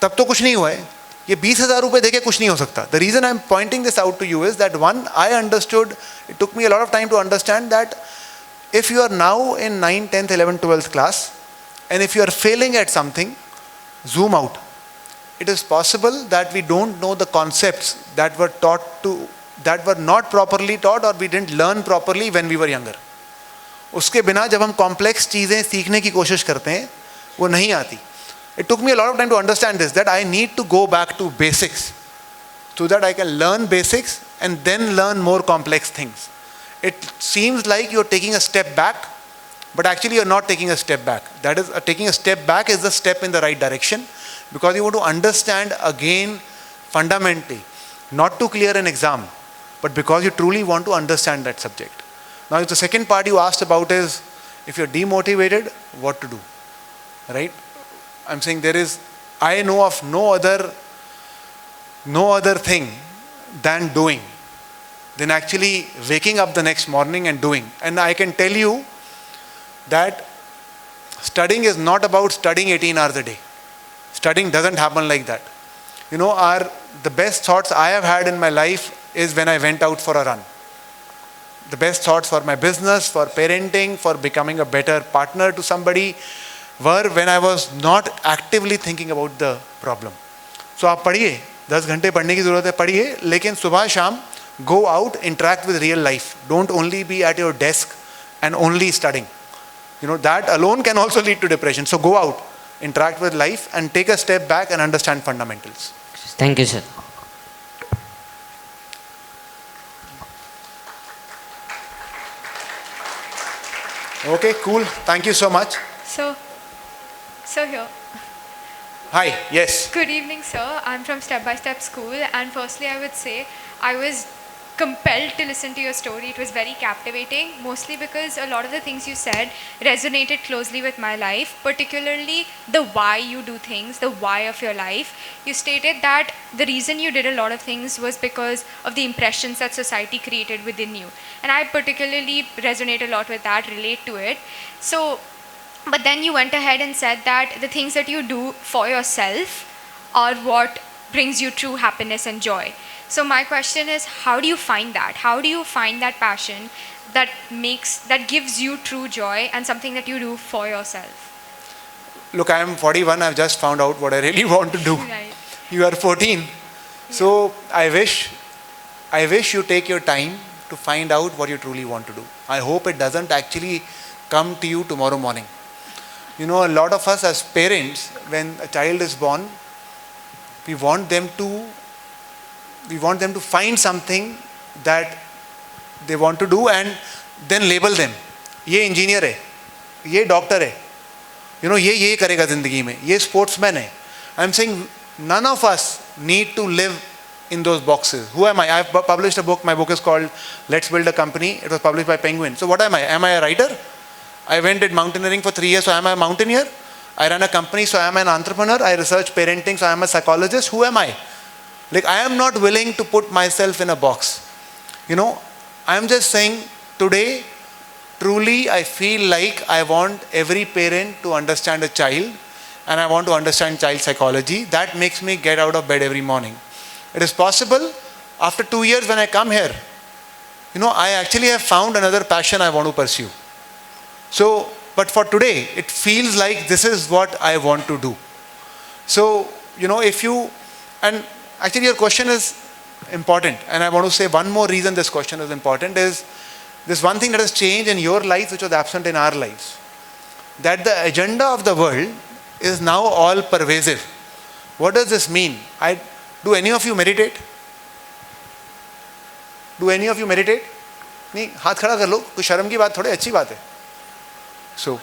तब तो कुछ नहीं हुआ है. ये 20,000 रुपए देके कुछ नहीं हो सकता. The reason I'm pointing this out to you is that one, I understood, it took me a lot of time to understand that if you are now in 9th, 10th, 11th, 12th class, and if you are failing at something, zoom out. It is possible that we don't know the concepts that were that were not properly taught, or we didn't learn properly when we were younger. उसके बिना जब हम complex चीज़ें सीखने की कोशिश करते हैं वो नहीं आती. It took me a lot of time to understand this, that I need to go back to basics so that I can learn basics and then learn more complex things. It seems like you're taking a step back, but actually you're not taking a step back. That is, taking a step back is the step in the right direction, because you want to understand again fundamentally, not to clear an exam, but because you truly want to understand that subject. Now, the second part you asked about is, if you're demotivated, what to do, right? I'm saying I know of no other thing than doing, than actually waking up the next morning and doing. And I can tell you that studying is not about studying 18 hours a day. Studying doesn't happen like that. You know, the best thoughts I have had in my life is when I went out for a run. The best thoughts for my business, for parenting, for becoming a better partner to somebody were when I was not actively thinking about the problem. So आप पढ़िए, 10 घंटे पढ़ने की ज़रूरत है, पढ़िए, लेकिन सुबह शाम go out, interact with real life. Don't only be at your desk and only studying. You know, that alone can also lead to depression. So go out, interact with life, and take a step back and understand fundamentals. Thank you, sir. Okay, cool. Thank you so much. So here. Hi, yes. Good evening, sir. I'm from Step by Step School, and firstly, I would say I was compelled to listen to your story. It was very captivating, mostly because a lot of the things you said resonated closely with my life, particularly the why you do things, the why of your life. You stated that the reason you did a lot of things was because of the impressions that society created within you. And I particularly resonate a lot with that, relate to it. So, but then you went ahead and said that the things that you do for yourself are what brings you true happiness and joy. So my question is, how do you find that? How do you find that passion that gives you true joy and something that you do for yourself? Look, I am 41. I've just found out what I really want to do. Right. You are 14. Yeah. So I wish you take your time to find out what you truly want to do. I hope it doesn't actually come to you tomorrow morning. You know, a lot of us as parents, when a child is born, we want them to find something that they want to do and then label them. ये engineer है, ये doctor है, you know, ये करेगा ज़िंदगी में, ये sportsman है. I'm saying none of us need to live in those boxes. Who am I? I've published a book. My book is called Let's Build a Company. It was published by Penguin. So what am I? Am I a writer? I went did mountaineering for 3 years, so am I a mountaineer? I run a company, so am I an entrepreneur? I research parenting, so I am a psychologist. Who am I? Like, I am not willing to put myself in a box. You know, I am just saying today, truly I feel like I want every parent to understand a child, and I want to understand child psychology. That makes me get out of bed every morning. It is possible after 2 years when I come here, you know, I actually have found another passion I want to pursue. So, but for today, it feels like this is what I want to do. So, you know, and actually your question is important, and I want to say one more reason this question is important is this one thing that has changed in your life which was absent in our lives. That the agenda of the world is now all pervasive. What does this mean? Do any of you meditate? Do any of you meditate? नहीं, हाथ खड़ा कर लो, कोई शर्म की बात थोड़ी अच्छी बात है. So,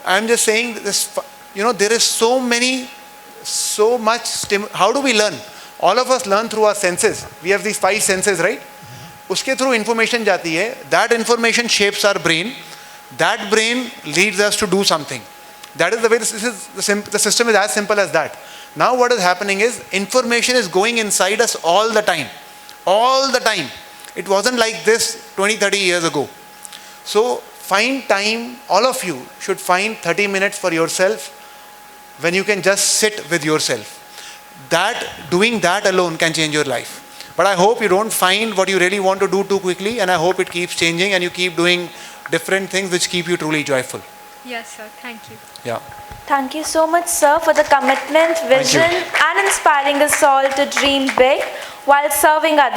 I am just saying this, you know, there is so much how do we learn? All of us learn through our senses. We have these 5 senses, right? Uske through information जाती है. That information shapes our brain. That brain leads us to do something. That is the way the system is as simple as that. Now what is happening is information is going inside us all the time. All the time. It wasn't like this 20, 30 years ago. So find time, all of you should find 30 minutes for yourself when you can just sit with yourself. doing that alone can change your life. But I hope you don't find what you really want to do too quickly, and I hope it keeps changing and you keep doing different things which keep you truly joyful. Yes, sir. Thank you. Yeah. Thank you so much, sir, for the commitment, you. vision, and inspiring us all to dream big while serving others.